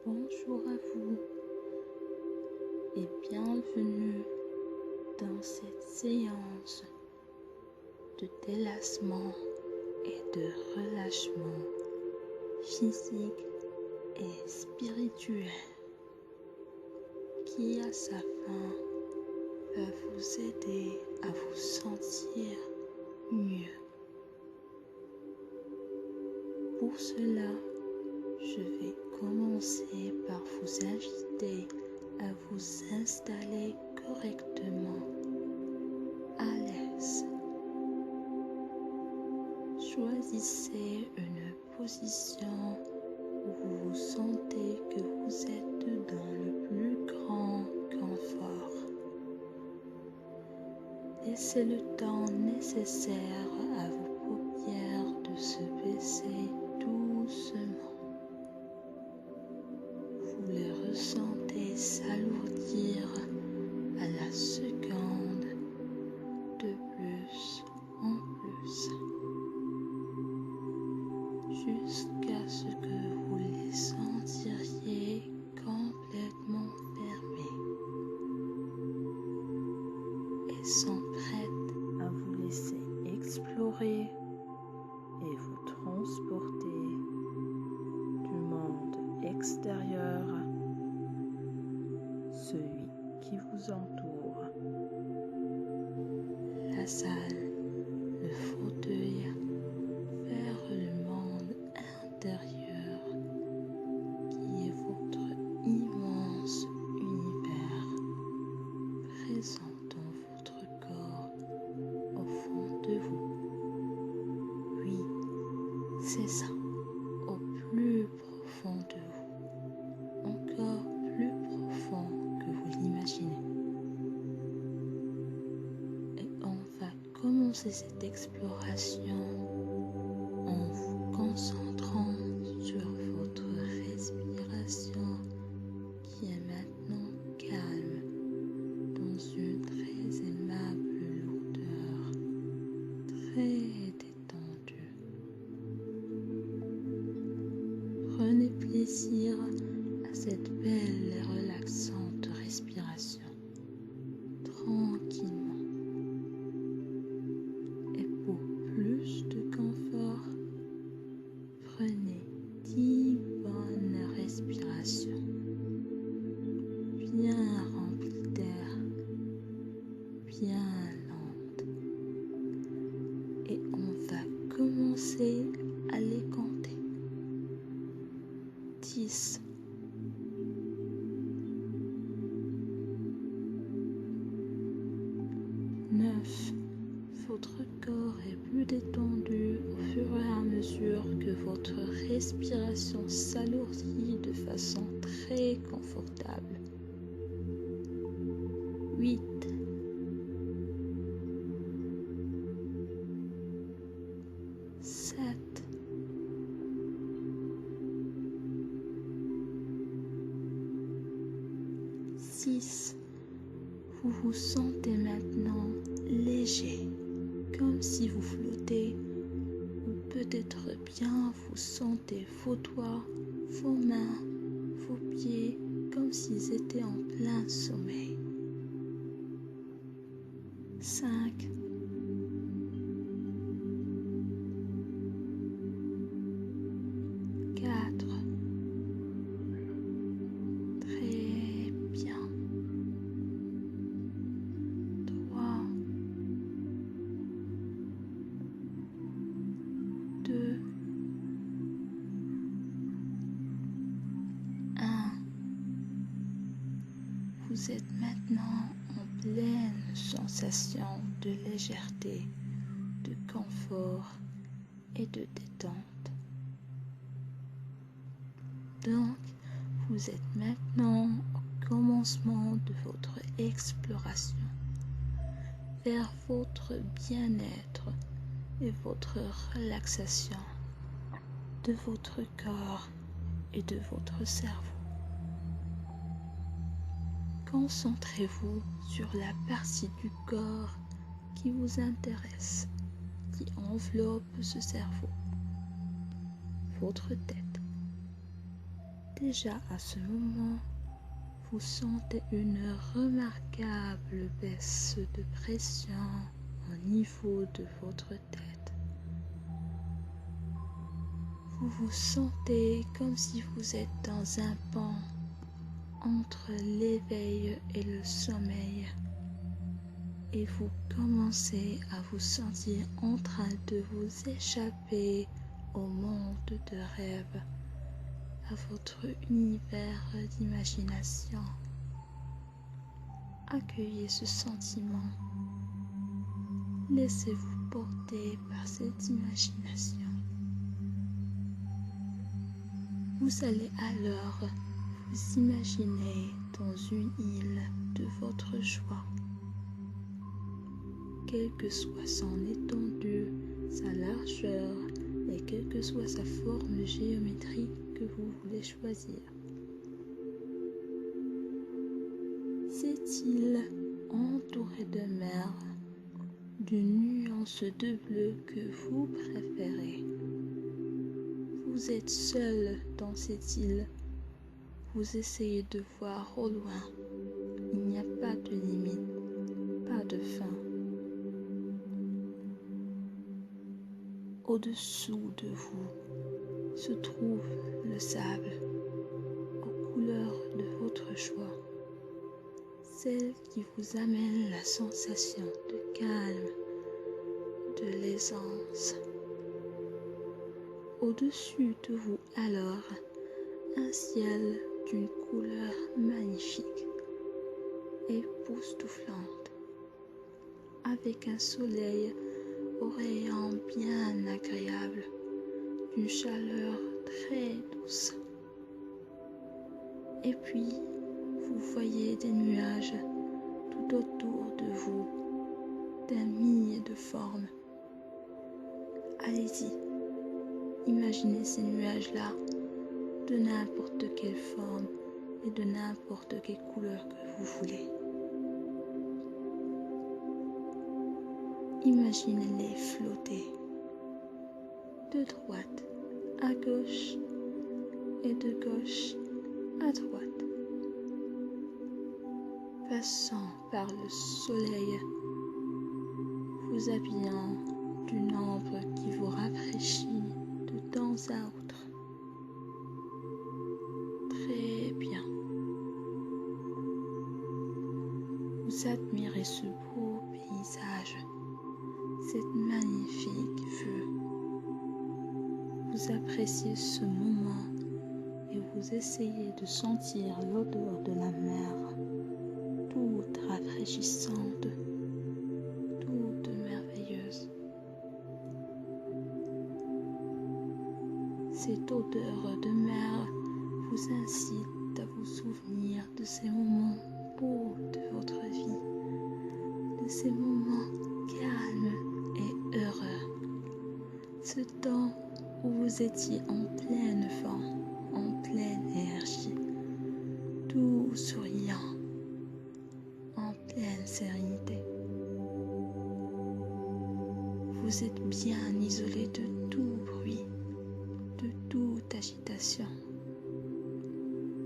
Bonjour à vous et bienvenue dans cette séance de délassement et de relâchement physique et spirituel qui à sa fin va vous aider à vous sentir mieux. Pour cela, je vais commencer par vous inviter à vous installer correctement à l'aise. Choisissez une position où vous vous sentez que vous êtes dans le plus grand confort. Laissez le temps nécessaire à vos paupières de se baisser doucement. Vous les ressentez s'alourdir à la seconde de plus en plus, jusqu'à ce que vous les sentiriez complètement fermés et sont prêtes à vous laisser explorer et vous transporter du monde extérieur, celui qui vous entoure, la salle, le fauteuil, vers le monde intérieur qui est votre immense univers présent dans votre corps au fond de vous. Oui, c'est ça, au plus profond de vous, encore plus profond que vous l'imaginez. Et on va commencer cette exploration en vous concentrant sur votre respiration qui est maintenant calme dans une très aimable lourdeur, très détendue. Prenez plaisir à cette belle et relaxante respiration, tranquillement. Et pour plus de confort, prenez 10 bonnes respirations, bien remplies d'air, bien lentes. Et on va commencer à les compter. 10, 9. Votre corps est plus détendu au fur et à mesure que votre respiration s'alourdit de façon très confortable. 8. 7. 6. Vous vous sentez maintenant léger, comme si vous flottez, ou peut-être bien vous sentez vos doigts, vos mains, vos pieds, comme s'ils étaient en plein sommeil. 5. 4. Très bien. 3. 2. 1. Vous êtes maintenant en pleine sensation de légèreté, de confort et de détente. Donc, vous êtes maintenant au commencement de votre exploration vers votre bien-être et votre relaxation de votre corps et de votre cerveau. Concentrez-vous sur la partie du corps qui vous intéresse, qui enveloppe ce cerveau, votre tête. Déjà à ce moment, vous sentez une remarquable baisse de pression au niveau de votre tête. Vous vous sentez comme si vous êtes dans un pont entre l'éveil et le sommeil. Et vous commencez à vous sentir en train de vous échapper au monde de rêve, à votre univers d'imagination. Accueillez ce sentiment. Laissez-vous porter par cette imagination. Vous allez alors vous imaginer dans une île de votre choix. Quelle que soit son étendue, sa largeur et quelle que soit sa forme géométrique que vous voulez choisir. Cette île entourée de mer, d'une nuance de bleu que vous préférez. Vous êtes seul dans cette île. Vous essayez de voir au loin. Il n'y a pas de limite, pas de fin. Au-dessous de vous se trouve le sable aux couleurs de votre choix, celle qui vous amène la sensation de calme, de l'aisance. Au-dessus de vous alors, un ciel d'une couleur magnifique, époustouflante, avec un soleil aux rayons bien agréables, d'une chaleur très douce. Et puis, vous voyez des nuages tout autour de vous, d'un millier de formes. Allez-y, imaginez ces nuages-là de n'importe quelle forme et de n'importe quelle couleur que vous voulez. Imaginez-les flotter de droite à gauche et de gauche à droite, passant par le soleil, vous habillant d'une ombre qui vous rafraîchit de temps à autre. Très bien. Vous admirez ce beau paysage, cette magnifique vue. Vous appréciez ce moment et vous essayez de sentir l'odeur de la mer, toute rafraîchissante, toute merveilleuse. Cette odeur de mer vous incite à vous souvenir de ces moments beaux de votre vie, de ces moments calmes et heureux, ce temps où vous étiez en pleine forme, en pleine énergie, tout souriant, en pleine sérénité. Vous êtes bien isolé de tout bruit, de toute agitation.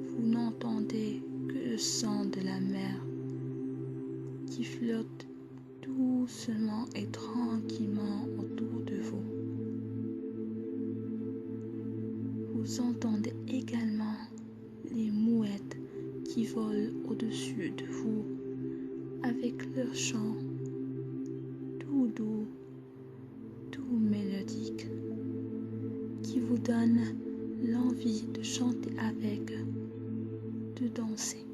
Vous n'entendez que le son de la mer qui flotte doucement et tranquillement autour de vous. Vous entendez également les mouettes qui volent au-dessus de vous avec leur chant tout doux, tout mélodique, qui vous donne l'envie de chanter avec eux, de danser.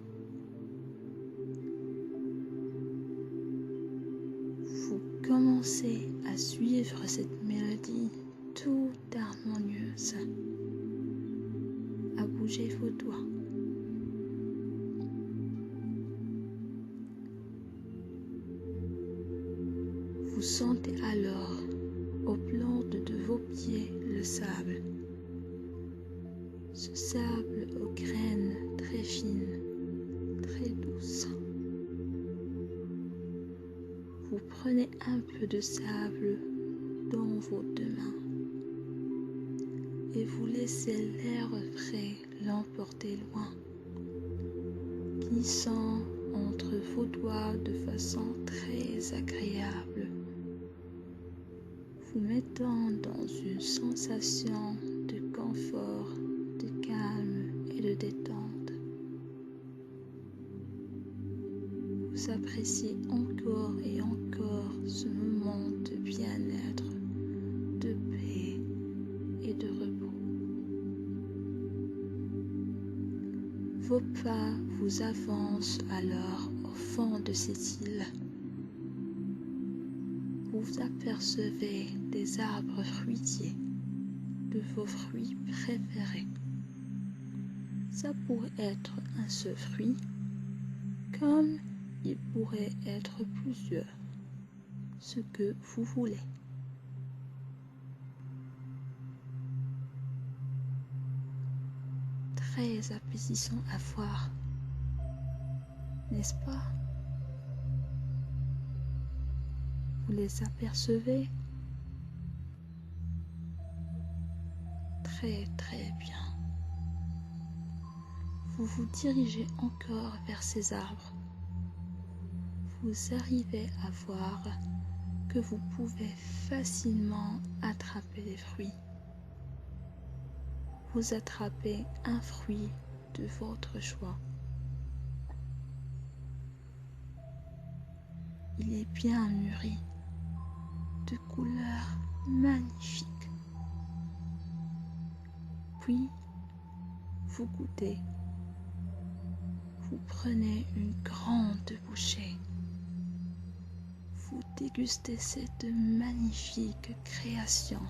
Vous commencez à suivre cette mélodie toute harmonieuse, à bouger vos doigts. Vous sentez alors aux plantes de vos pieds le sable. Ce sable aux graines très fines, très douces. Vous prenez un peu de sable dans vos deux mains et vous laissez l'air frais l'emporter loin, glissant entre vos doigts de façon très agréable, vous mettant dans une sensation de confort, de calme et de détente. Vous appréciez encore et encore ce moment de bien-être, de paix et de repos. Vos pas vous avancent alors au fond de cette île. Vous apercevez des arbres fruitiers, de vos fruits préférés. Ça pourrait être un seul fruit, comme il pourrait être plusieurs, ce que vous voulez. Très appétissant à voir, n'est-ce pas? Vous les apercevez? Très très bien. Vous vous dirigez encore vers ces arbres. Vous arrivez à voir que vous pouvez facilement attraper les fruits. Vous attrapez un fruit de votre choix. Il est bien mûri, de couleur magnifique. Puis, vous goûtez. Vous prenez une grande bouchée. Vous dégustez cette magnifique création.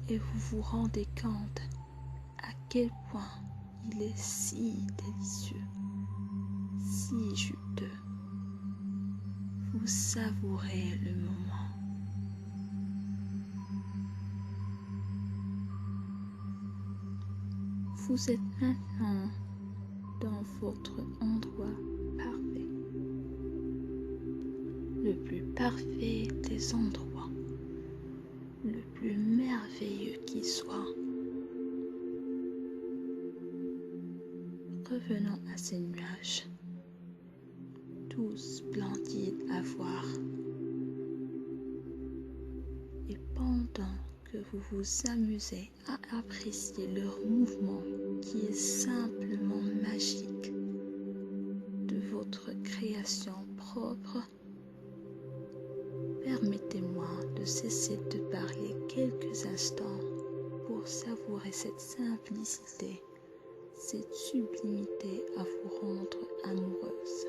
Et vous vous rendez compte à quel point il est si délicieux, si juteux. Vous savourez le moment. Vous êtes maintenant dans votre endroit parfait, le plus parfait des endroits, le plus merveilleux qui soit. Revenons à ces nuages, tous splendides à voir. Et pendant que vous vous amusez à apprécier leur mouvement qui est simplement magique de votre création propre, permettez-moi de cesser de parler quelques instants pour savourer cette simplicité, cette sublimité à vous rendre amoureuse.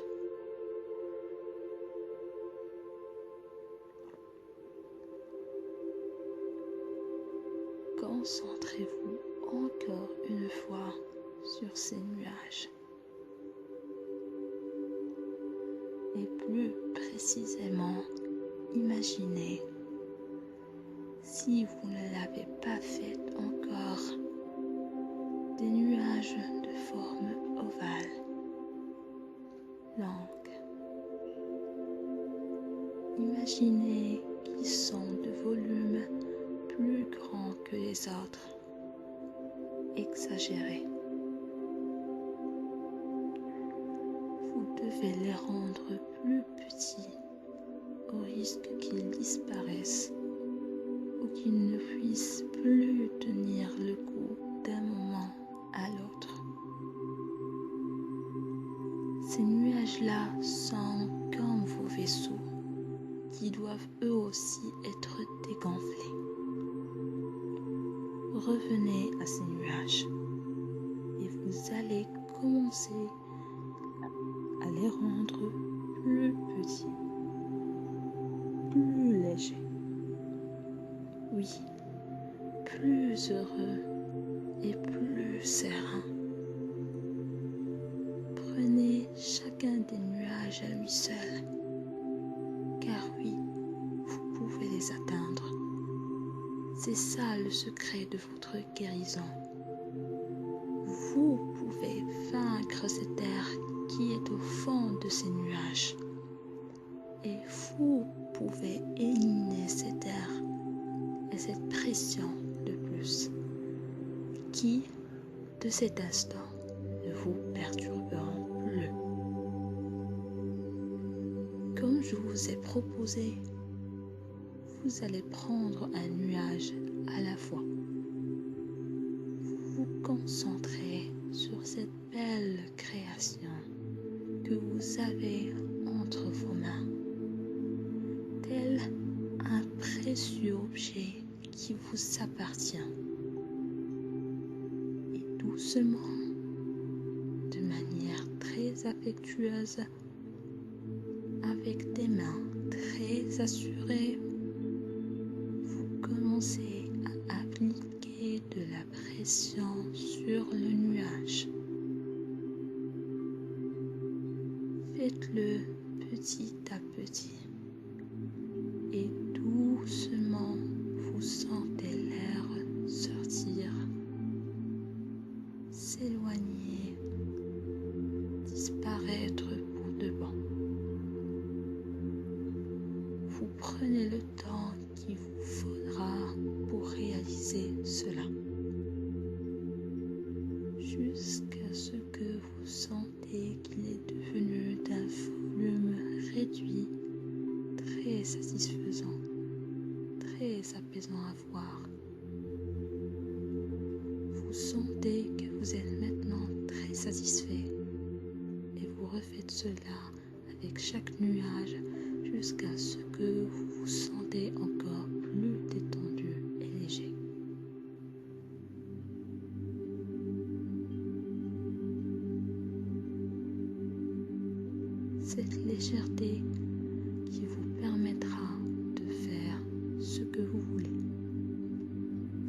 Concentrez-vous encore une fois sur ces nuages. Et plus précisément, imaginez, si vous ne l'avez pas fait encore, des nuages de forme ovale, longue. Imaginez qu'ils sont de volume plus grand que les autres, exagérés. Vous devez les rendre plus petits au risque qu'ils disparaissent ou qu'ils ne puissent plus tenir le coup d'un moment à l'autre. Ces nuages-là sont comme vos vaisseaux qui doivent eux aussi être dégonflés. Revenez à ces nuages et vous allez commencer à les rendre plus petits, plus légers. Oui, plus heureux et plus serein. Prenez chacun des nuages à lui seul, car oui, vous pouvez les atteindre. C'est ça le secret de votre guérison. Vous pouvez vaincre cet air qui est au fond de ces nuages. Et vous pouvez éliminer cet air et cette pression de plus, qui, de cet instant, ne vous perturberont plus. Comme je vous ai proposé, vous allez prendre un nuage à la fois. Vous vous concentrez sur cette belle création que vous avez entre vos mains, tel un précieux objet qui vous appartient. Et doucement, de manière très affectueuse, avec des mains très assurées, vous commencez à appliquer de la pression sur le nuage. Faites-le petit à petit et doucement vous sentez l'air sortir, s'éloigner, disparaître pour de bon. Vous prenez le temps qu'il vous faudra pour réaliser cela, jusqu'à ce que vous sentez qu'il est devenu d'un volume réduit, très satisfaisant, très apaisant à voir. Vous sentez que vous êtes maintenant très satisfait et vous refaites cela avec chaque nuage jusqu'à ce que vous vous sentez encore plus détendu et léger. Cette légèreté qui vous permettra de faire ce que vous voulez.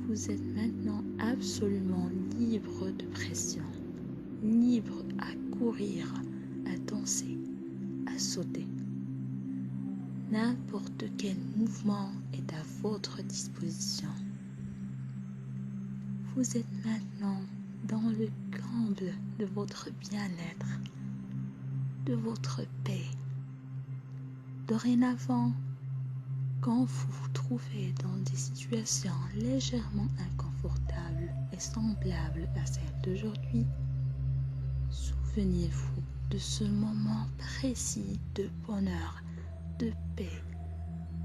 Vous êtes maintenant absolument libre de pression, libre à courir, à danser, à sauter. N'importe quel mouvement est à votre disposition. Vous êtes maintenant dans le comble de votre bien-être, de votre paix. Dorénavant, quand vous vous trouvez dans des situations légèrement inconfortables et semblables à celles d'aujourd'hui, souvenez-vous de ce moment précis de bonheur, de paix,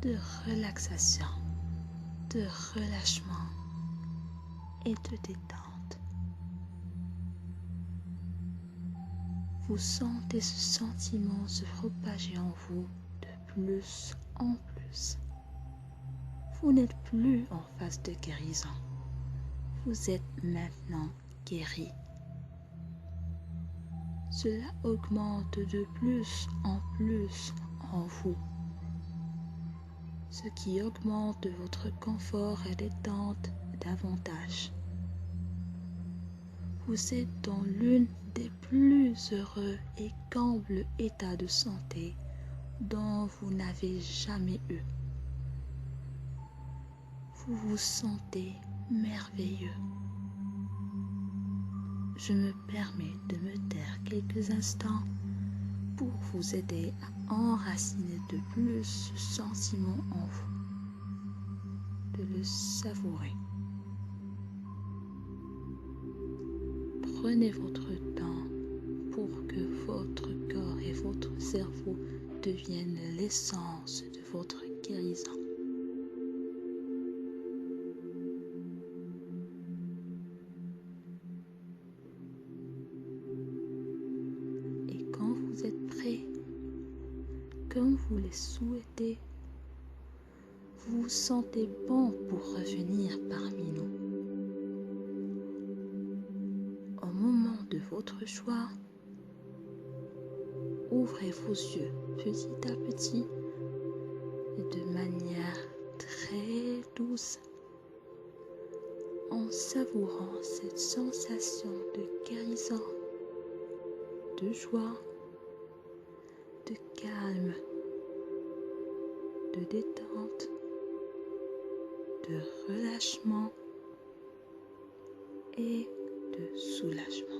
de relaxation, de relâchement et de détente. Vous sentez ce sentiment se propager en vous de plus en plus. Vous n'êtes plus en phase de guérison. Vous êtes maintenant guéri. Cela augmente de plus en plus en vous, ce qui augmente votre confort et détente davantage. Vous êtes dans l'une des plus heureux et combles états de santé dont vous n'avez jamais eu. Vous vous sentez merveilleux. Je me permets de me taire quelques instants pour vous aider à enraciner de plus ce sentiment en vous, de le savourer. Prenez votre temps pour que votre corps et votre cerveau deviennent l'essence de votre guérison. Et quand vous êtes prêt, comme vous le souhaitez, vous vous sentez bon pour revenir parmi nous. Au moment de votre choix, ouvrez vos yeux petit à petit et de manière très douce en savourant cette sensation de guérison, de joie, de calme, de détente, de relâchement et de soulagement.